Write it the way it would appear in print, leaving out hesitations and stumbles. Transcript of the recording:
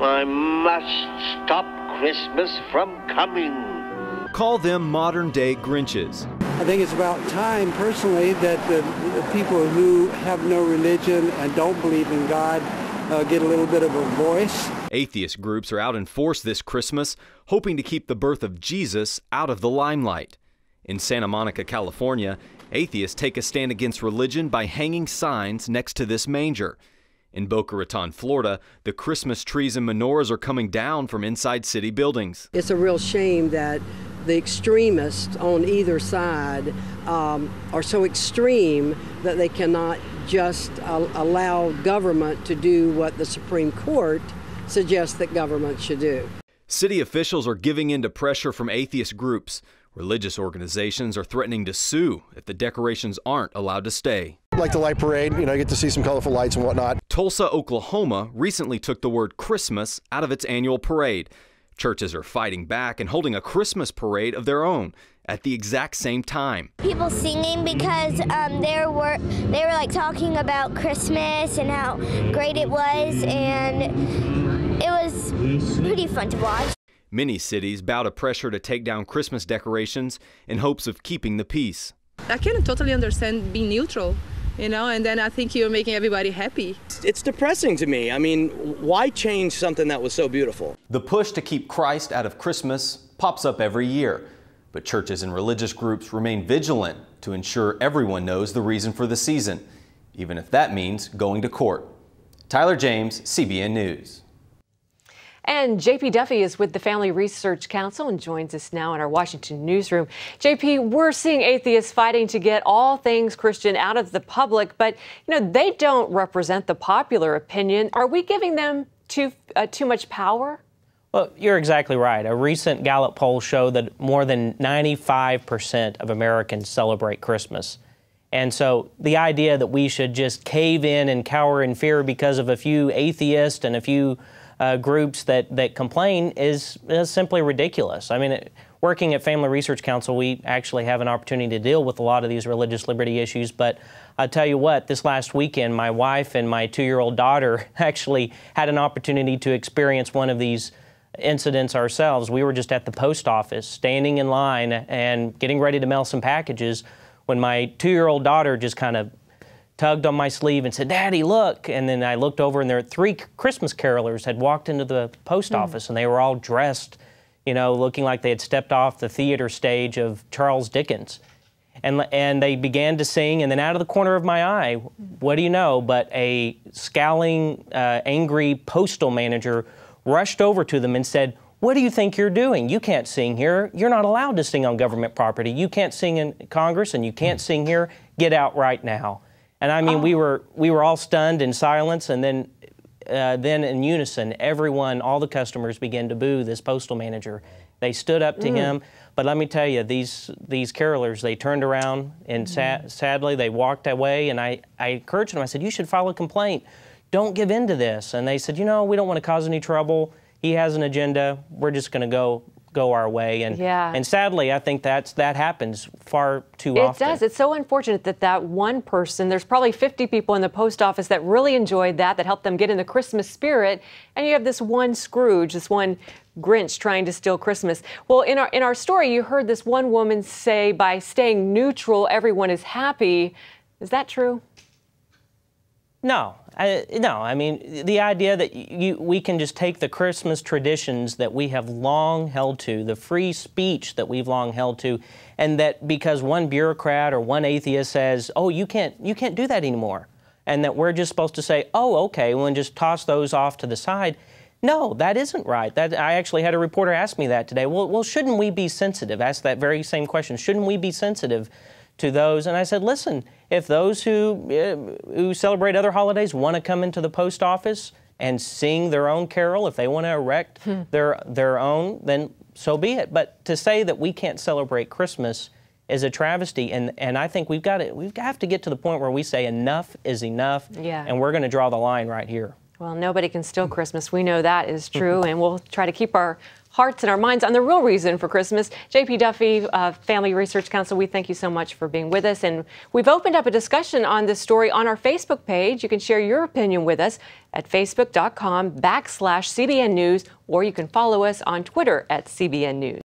I must stop Christmas from coming. Call them modern-day Grinches. I think it's about time, personally, that the people who have no religion and don't believe in God get a little bit of a voice. Atheist groups are out in force this Christmas, hoping to keep the birth of Jesus out of the limelight. In Santa Monica, California, atheists take a stand against religion by hanging signs next to this manger. In Boca Raton, Florida, the Christmas trees and menorahs are coming down from inside city buildings. It's a real shame that the extremists on either side are so extreme that they cannot just allow government to do what the Supreme Court suggests that government should do. City officials are giving in to pressure from atheist groups. Religious organizations are threatening to sue if the decorations aren't allowed to stay. Like the light parade, you get to see some colorful lights and whatnot. Tulsa, Oklahoma recently took the word Christmas out of its annual parade. Churches are fighting back and holding a Christmas parade of their own at the exact same time. People singing because they were like talking about Christmas and how great it was, and it was pretty fun to watch. Many cities bow to pressure to take down Christmas decorations in hopes of keeping the peace. I can totally understand being neutral, and then I think you're making everybody happy. It's depressing to me. I mean, why change something that was so beautiful? The push to keep Christ out of Christmas pops up every year, but churches and religious groups remain vigilant to ensure everyone knows the reason for the season, even if that means going to court. Tyler James, CBN News. And JP Duffy is with the Family Research Council and joins us now in our Washington newsroom. JP, we're seeing atheists fighting to get all things Christian out of the public, but they don't represent the popular opinion. Are we giving them too much power? Well, you're exactly right. A recent Gallup poll showed that more than 95% of Americans celebrate Christmas. And so the idea that we should just cave in and cower in fear because of a few atheists and a few groups that complain is simply ridiculous. I mean, working at Family Research Council, we actually have an opportunity to deal with a lot of these religious liberty issues. But I'll tell you what, this last weekend, my wife and my 2-year-old daughter actually had an opportunity to experience one of these incidents ourselves. We were just at the post office, standing in line and getting ready to mail some packages when my 2-year-old daughter just kind of tugged on my sleeve and said, "Daddy, look." And then I looked over and there were 3 Christmas carolers had walked into the post office and they were all dressed, looking like they had stepped off the theater stage of Charles Dickens. And they began to sing, and then out of the corner of my eye, what do you know, but a scowling, angry postal manager rushed over to them and said, "What do you think you're doing? You can't sing here. You're not allowed to sing on government property. You can't sing in Congress and you can't sing here. Get out right now." And I mean, we were all stunned in silence, and then in unison, everyone, all the customers began to boo this postal manager. They stood up to him, but let me tell you, these carolers, they turned around and sadly they walked away, and I encouraged them. I said, "You should file a complaint. Don't give in to this." And they said, we don't want to cause any trouble. He has an agenda. We're just going to go our way. And sadly, I think that happens far too often. It does. It's so unfortunate that one person, there's probably 50 people in the post office that really enjoyed that helped them get in the Christmas spirit, and you have this one Scrooge, this one Grinch trying to steal Christmas. Well, in our story, you heard this one woman say, by staying neutral, everyone is happy. Is that true? No. I mean, the idea that we can just take the Christmas traditions that we have long held to, the free speech that we've long held to, and that because one bureaucrat or one atheist says, "Oh, you can't do that anymore," and that we're just supposed to say, "Oh, okay," well, and just toss those off to the side. No, that isn't right. I actually had a reporter ask me that today. Well, shouldn't we be sensitive? Ask that very same question. Shouldn't we be sensitive to those? And I said, listen, if those who celebrate other holidays want to come into the post office and sing their own carol, if they want to erect their own, then so be it. But to say that we can't celebrate Christmas is a travesty, and I think we have to get to the point where we say enough is enough, and we're going to draw the line right here. Well, nobody can steal Christmas. We know that is true, and we'll try to keep our hearts and our minds on the real reason for Christmas. J.P. Duffy, Family Research Council, we thank you so much for being with us. And we've opened up a discussion on this story on our Facebook page. You can share your opinion with us at facebook.com/CBN News, or you can follow us on Twitter at CBN News.